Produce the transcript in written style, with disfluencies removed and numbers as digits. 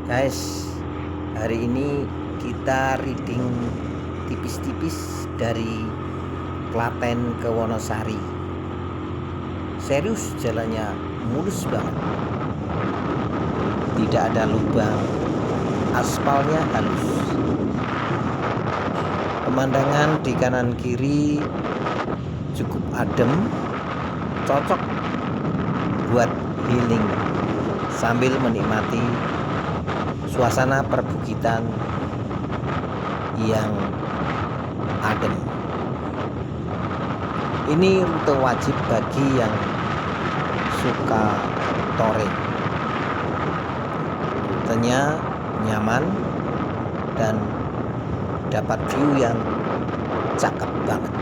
Guys, hari ini kita reading tipis-tipis dari Klaten ke Wonosari. Serius, jalannya mulus banget, tidak ada lubang, aspalnya halus. Pemandangan di kanan kiri cukup adem, cocok buat healing sambil menikmati suasana perbukitan yang adem. Ini rute wajib bagi yang suka touring. Rutenya nyaman dan dapat view yang cakep banget.